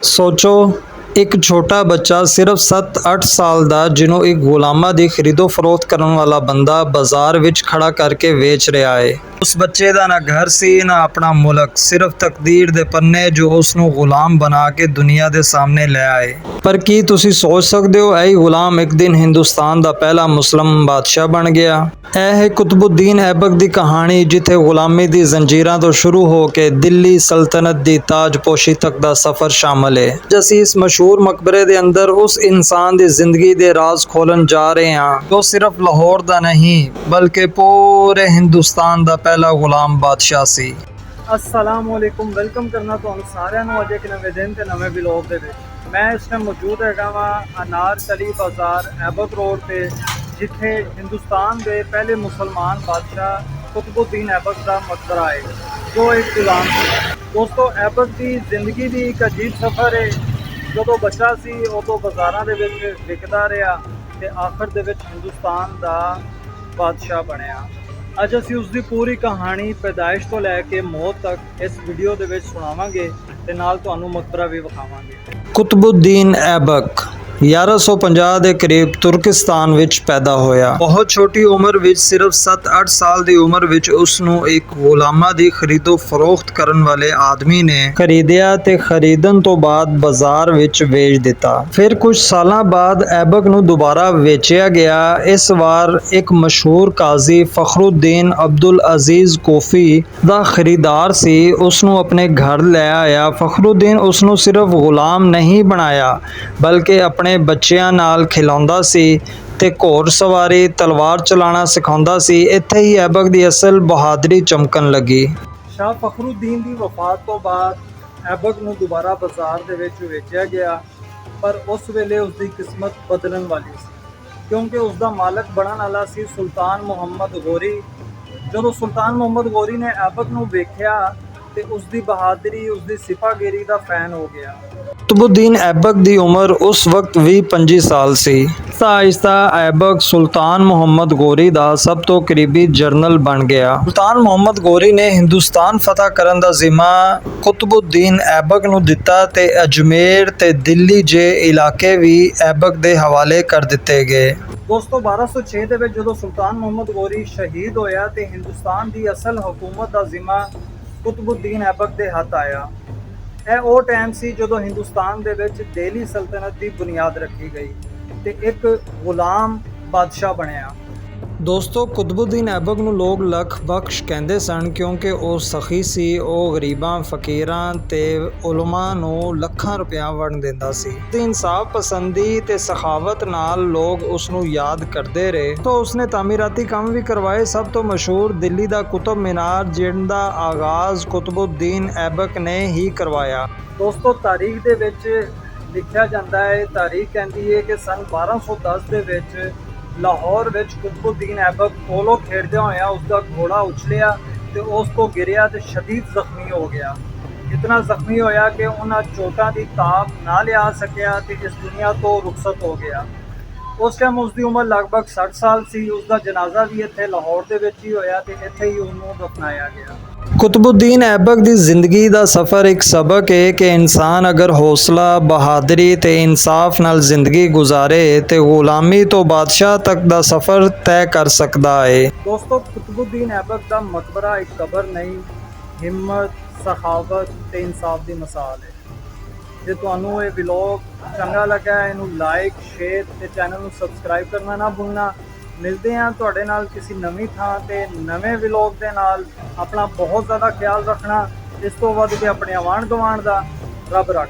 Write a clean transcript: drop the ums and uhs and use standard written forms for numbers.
ਸੋਚੋ, ਇੱਕ ਛੋਟਾ ਬੱਚਾ ਸਿਰਫ 7-8 ਸਾਲ ਦਾ, ਜਿਹਨੂੰ ਇੱਕ ਗੁਲਾਮਾਂ ਦੀ ਖਰੀਦੋ ਫਰੋਖਤ ਕਰਨ ਵਾਲਾ ਬੰਦਾ ਬਾਜ਼ਾਰ ਵਿੱਚ ਖੜਾ ਕਰਕੇ ਵੇਚ ਰਿਹਾ ਹੈ। ਉਸ ਬੱਚੇ ਦਾ ਨਾ ਘਰ ਸੀ, ਨਾ ਆਪਣਾ ਮੁਲਕ, ਸਿਰਫ ਤਕਦੀਰ ਦੇ ਪੰਨੇ ਜੋ ਉਸ ਨੂੰ ਗੁਲਾਮ ਬਣਾ ਕੇ ਦੁਨੀਆ ਦੇ ਸਾਹਮਣੇ ਲੈ ਆਏ। ਪਰ ਕੀ ਤੁਸੀਂ ਸੋਚ ਸਕਦੇ ਹੋ, ਇਹ ਗੁਲਾਮ ਇੱਕ ਦਿਨ ਹਿੰਦੁਸਤਾਨ ਦਾ ਪਹਿਲਾ ਮੁਸਲਮਾਨ ਬਾਦਸ਼ਾਹ ਬਣ ਗਿਆ? ਇਹ ਹੈ ਕੁਤਬੁੱਦੀਨ ਐਬਕ ਦੀ ਕਹਾਣੀ, ਜਿੱਥੇ ਗੁਲਾਮੀ ਦੀ ਜ਼ੰਜੀਰਾਂ ਤੋਂ ਸ਼ੁਰੂ ਹੋ ਕੇ ਦਿੱਲੀ ਸਲਤਨਤ ਦੀ ਤਾਜਪੋਸ਼ੀ ਤੱਕ ਦਾ ਸਫ਼ਰ ਸ਼ਾਮਲ ਹੈ। ਅੱਜ ਅਸੀਂ ਇਸ ਮਸ਼ਹੂਰ ਮਕਬਰੇ ਦੇ ਅੰਦਰ ਉਸ ਇਨਸਾਨ ਦੀ ਜ਼ਿੰਦਗੀ ਦੇ ਰਾਜ਼ ਖੋਲਣ ਜਾ ਰਹੇ ਹਾਂ, ਜੋ ਸਿਰਫ ਲਾਹੌਰ ਦਾ ਨਹੀਂ ਬਲਕਿ ਪੂਰੇ ਹਿੰਦੁਸਤਾਨ ਦਾ ਪਹਿਲਾ ਗੁਲਾਮ ਬਾਦਸ਼ਾਹ ਸੀ। अस्सलाम वालेकुम, वेलकम करना ਤੁਹਾਨੂੰ ਸਾਰਿਆਂ ਨੂੰ ਅੱਜ ਇੱਕ ਨਵੇਂ ਦਿਨ ਤੇ ਨਵੇਂ ਵਲੌਗ ਦੇ ਵਿੱਚ। ਮੈਂ ਇਸ ਟਾਈਮ ਮੌਜੂਦ ਹੈਗਾ ਵਾਂ ਅਨਾਰਕਲੀ ਬਾਜ਼ਾਰ ਐਬਕ ਰੋਡ ਤੇ, ਜਿੱਥੇ ਹਿੰਦੁਸਤਾਨ ਦੇ ਪਹਿਲੇ ਮੁਸਲਮਾਨ ਬਾਦਸ਼ਾਹ ਕੁਤਬੁੱਦੀਨ ਐਬਕ ਦਾ ਮਕਬਰਾ ਹੈ, ਜੋ ਇੱਕ ਗੁਲਾਮ ਸੀ। ਦੋਸਤੋ, ਐਬਕ ਦੀ ਜ਼ਿੰਦਗੀ ਦੀ ਇੱਕ ਅਜੀਬ ਸਫ਼ਰ ਹੈ। ਜਦੋਂ ਬੱਚਾ ਸੀ ਉਦੋਂ ਬਾਜ਼ਾਰਾਂ ਦੇ ਵਿੱਚ ਵਿਕਦਾ ਰਿਹਾ ਤੇ ਆਖਰ ਦੇ ਵਿੱਚ ਹਿੰਦੁਸਤਾਨ ਦਾ ਬਾਦਸ਼ਾਹ ਬਣਿਆ। ਅੱਜ ਅਸੀਂ ਉਸ ਦੀ ਪੂਰੀ ਕਹਾਣੀ ਪੈਦਾਇਸ਼ ਤੋਂ ਲੈ ਕੇ ਮੌਤ ਤੱਕ ਇਸ ਵੀਡੀਓ ਦੇ ਵਿੱਚ ਸੁਣਾਵਾਂਗੇ ਤੇ ਨਾਲ ਤੁਹਾਨੂੰ ਮਕਬਰਾ ਵੀ ਵਿਖਾਵਾਂਗੇ। ਕੁਤਬੁੱਦੀਨ ਐਬਕ 1150 ਦੇ ਕਰੀਬ ਤੁਰਕਿਸਤਾਨ ਵਿੱਚ ਪੈਦਾ ਹੋਇਆ। ਬਹੁਤ ਛੋਟੀ ਉਮਰ ਵਿੱਚ, ਸਿਰਫ 7-8 ਸਾਲ ਦੀ ਉਮਰ ਵਿੱਚ ਉਸ ਨੂੰ ਇੱਕ ਗੁਲਾਮਾਂ ਦੀ ਖਰੀਦੋ ਫਰੋਖਤ ਕਰਨ ਵਾਲੇ ਆਦਮੀ ਨੇ ਖਰੀਦਿਆ ਤੇ ਖਰੀਦਣ ਤੋਂ ਬਾਅਦ ਬਾਜ਼ਾਰ ਵਿੱਚ ਵੇਚ ਦਿੱਤਾ। ਫਿਰ ਕੁਝ ਸਾਲਾਂ ਬਾਅਦ ਐਬਕ ਨੂੰ ਦੁਬਾਰਾ ਵੇਚਿਆ ਗਿਆ। ਇਸ ਵਾਰ ਇੱਕ ਮਸ਼ਹੂਰ ਕਾਜ਼ੀ ਫਖਰੁੱਦੀਨ ਅਬਦੁਲ ਅਜ਼ੀਜ਼ ਕੋਫੀ ਦਾ ਖਰੀਦਾਰ ਸੀ, ਉਸ ਨੂੰ ਆਪਣੇ ਘਰ ਲੈ ਆਇਆ। ਫਖਰੁੱਦੀਨ ਉਸ ਨੂੰ ਸਿਰਫ ਗੁਲਾਮ ਨਹੀਂ ਬਣਾਇਆ ਬਲਕਿ ਆਪਣੇ ਬੱਚਿਆਂ ਨਾਲ ਖਿਲਾਉਂਦਾ ਸੀ ਤੇ ਘੋੜ ਸਵਾਰੀ, ਤਲਵਾਰ ਚਲਾਉਣਾ ਸਿਖਾਉਂਦਾ ਸੀ। ਇੱਥੇ ਹੀ ਐਬਕ ਦੀ ਅਸਲ ਬਹਾਦਰੀ ਚਮਕਣ ਲੱਗੀ। ਸ਼ਾਹ ਫਖਰੁੱਦੀਨ ਦੀ ਵਫਾਤ ਤੋਂ ਬਾਅਦ ਐਬਕ ਨੂੰ ਦੁਬਾਰਾ ਬਾਜ਼ਾਰ ਦੇ ਵਿੱਚ ਵੇਚਿਆ ਗਿਆ, ਪਰ ਉਸ ਵੇਲੇ ਉਸ ਦੀ ਕਿਸਮਤ ਬਦਲਣ ਵਾਲੀ ਸੀ, ਕਿਉਂਕਿ ਉਸ ਦਾ ਮਾਲਕ ਬਣਨ ਵਾਲਾ ਸੀ ਸੁਲਤਾਨ ਮੁਹੰਮਦ ਗੌਰੀ। ਜਦੋਂ ਸੁਲਤਾਨ ਮੁਹੰਮਦ ਗੌਰੀ ਨੇ ਐਬਕ ਨੂੰ ਵੇਖਿਆ ਤੇ ਉਸ ਦੀ ਬਹਾਦਰੀ, ਉਸ ਦੀ ਸਿਪਾਹਗੀਰੀ ਦਾ ਫੈਨ ਹੋ ਗਿਆ। ਕੁਤਬੁੱਦੀਨ ਐਬਕ ਦੀ ਉਮਰ ਉਸ ਵਕਤ 20-25 ਸਾਲ ਸੀ। ਆਹਿਸਤਾ ਐਬਕ ਸੁਲਤਾਨ ਮੁਹੰਮਦ ਗੌਰੀ ਦਾ ਸਭ ਤੋਂ ਕਰੀਬੀ ਜਰਨਲ ਬਣ ਗਿਆ। ਸੁਲਤਾਨ ਮੁਹੰਮਦ ਗੌਰੀ ਨੇ ਹਿੰਦੁਸਤਾਨ ਫਤਹ ਕਰਨ ਦਾ ਜ਼ਿੰਮਾ ਕੁਤਬੁੱਦੀਨ ਐਬਕ ਨੂੰ ਦਿੱਤਾ ਤੇ ਅਜਮੇਰ ਤੇ ਦਿੱਲੀ ਜਿਹੇ ਇਲਾਕੇ ਵੀ ਐਬਕ ਦੇ ਹਵਾਲੇ ਕਰ ਦਿੱਤੇ ਗਏ। ਦੋਸਤੋ, 1206 ਦੇ ਵਿੱਚ ਜਦੋਂ ਸੁਲਤਾਨ ਮੁਹੰਮਦ ਗੌਰੀ ਸ਼ਹੀਦ ਹੋਇਆ ਤੇ ਹਿੰਦੁਸਤਾਨ ਦੀ ਅਸਲ ਹਕੂਮਤ ਦਾ ਜ਼ਿੰਮਾ ਕੁਤਬੁੱਦੀਨ ਐਬਕ ਦੇ ਹੱਥ ਆਇਆ। ਇਹ ਉਹ ਟਾਈਮ ਸੀ ਜਦੋਂ ਹਿੰਦੁਸਤਾਨ ਦੇ ਵਿੱਚ ਦਿੱਲੀ ਸਲਤਨਤ ਦੀ ਬੁਨਿਆਦ ਰੱਖੀ ਗਈ ਤੇ ਇੱਕ ਗੁਲਾਮ ਬਾਦਸ਼ਾਹ ਬਣਿਆ। ਦੋਸਤੋ, ਕੁਤਬੁੱਦੀਨ ਐਬਕ ਨੂੰ ਲੋਕ ਲੱਖ ਬਖਸ਼ ਕਹਿੰਦੇ ਸਨ, ਕਿਉਂਕਿ ਉਹ ਸਖੀ ਸੀ। ਉਹ ਗਰੀਬਾਂ, ਫਕੀਰਾਂ ਤੇ ਉਲਮਾ ਨੂੰ ਲੱਖਾਂ ਰੁਪਇਆ ਵੰਡ ਦਿੰਦਾ ਸੀ। ਇਨਸਾਫ ਪਸੰਦੀ ਤੇ ਸਖਾਵਤ ਨਾਲ ਲੋਕ ਉਸ ਨੂੰ ਯਾਦ ਕਰਦੇ ਰਹੇ। ਤਾਂ ਉਸਨੇ ਤਾਮੀਰਾਤੀ ਕੰਮ ਵੀ ਕਰਵਾਏ। ਸਭ ਤੋਂ ਮਸ਼ਹੂਰ ਦਿੱਲੀ ਦਾ ਕੁਤਬ ਮੀਨਾਰ, ਜਿਹਦਾ ਆਗਾਜ਼ ਕੁਤਬੁੱਦੀਨ ਐਬਕ ਨੇ ਹੀ ਕਰਵਾਇਆ। ਦੋਸਤੋ, ਤਾਰੀਖ ਦੇ ਵਿੱਚ ਲਿਖਿਆ ਜਾਂਦਾ ਹੈ, ਤਾਰੀਖ ਕਹਿੰਦੀ ਹੈ ਕਿ ਸਨ 1210 ਦੇ ਵਿੱਚ ਲਾਹੌਰ ਵਿੱਚ ਕੁਤਬੁੱਦੀਨ ਐਬਕ ਪੋਲੋ ਖੇਡਦਿਆਂ ਹੋਇਆ ਉਸ ਦਾ ਘੋੜਾ ਉਛਲਿਆ ਤੇ ਉਸ ਤੋਂ ਗਿਰਿਆ ਤੇ ਸ਼ਦੀਦ ਜ਼ਖਮੀ ਹੋ ਗਿਆ। ਇਤਨਾ ਜ਼ਖਮੀ ਹੋਇਆ ਕਿ ਉਹਨਾਂ ਚੋਟਾਂ ਦੀ ਤਾਬ ਨਾ ਲਿਆ ਸਕਿਆ ਤੇ ਇਸ ਦੁਨੀਆ ਤੋਂ ਰੁਖਸਤ ਹੋ ਗਿਆ। ਉਸ ਟਾਈਮ ਉਸ ਦੀ ਉਮਰ ਲਗਭਗ 60 ਸਾਲ ਸੀ। ਉਸ ਦਾ ਜਨਾਜ਼ਾ ਵੀ ਇੱਥੇ ਲਾਹੌਰ ਦੇ ਵਿੱਚ ਹੀ ਹੋਇਆ ਤੇ ਇੱਥੇ ਹੀ ਉਹਨੂੰ ਦਫਨਾਇਆ ਗਿਆ। ਕੁਤਬੁੱਦੀਨ ਐਬਕ ਦੀ ਜ਼ਿੰਦਗੀ ਦਾ ਸਫ਼ਰ ਇੱਕ ਸਬਕ ਹੈ ਕਿ ਇਨਸਾਨ ਅਗਰ ਹੌਸਲਾ, ਬਹਾਦਰੀ ਤੇ ਇਨਸਾਫ ਨਾਲ ਜ਼ਿੰਦਗੀ ਗੁਜ਼ਾਰੇ ਤੇ ਗੁਲਾਮੀ ਤੋਂ ਬਾਦਸ਼ਾਹ ਤੱਕ ਦਾ ਸਫ਼ਰ ਤੈਅ ਕਰ ਸਕਦਾ ਹੈ। ਦੋਸਤੋ, ਕੁਤਬੁੱਦੀਨ ਐਬਕ ਦਾ ਮਕਬਰਾ ਇੱਕ ਕਬਰ ਨਹੀਂ, ਹਿੰਮਤ, ਸਖਾਵਤ ਤੇ ਇਨਸਾਫ ਦੀ ਮਿਸਾਲ ਹੈ। ਜੇ ਤੁਹਾਨੂੰ ਇਹ ਵਲੌਗ ਚੰਗਾ ਲੱਗਾ, ਇਹਨੂੰ ਲਾਈਕ, ਸ਼ੇਅਰ ਤੇ ਚੈਨਲ ਨੂੰ ਸਬਸਕ੍ਰਾਈਬ ਕਰਨਾ ਨਾ ਭੁੱਲਣਾ। ਮਿਲਦੇ ਹਾਂ ਤੁਹਾਡੇ ਨਾਲ ਕਿਸੇ ਨਵੀਂ ਥਾਂ ਤੇ ਨਵੇਂ ਵਲੌਗ ਦੇ ਨਾਲ। ਆਪਣਾ ਬਹੁਤ ਜ਼ਿਆਦਾ ਖਿਆਲ ਰੱਖਣਾ, ਇਸ ਤੋਂ ਵੱਧ ਕੇ ਆਪਣੇ ਆਂਢ ਗੁਆਂਢ ਦਾ। ਰੱਬ ਰੱਖ।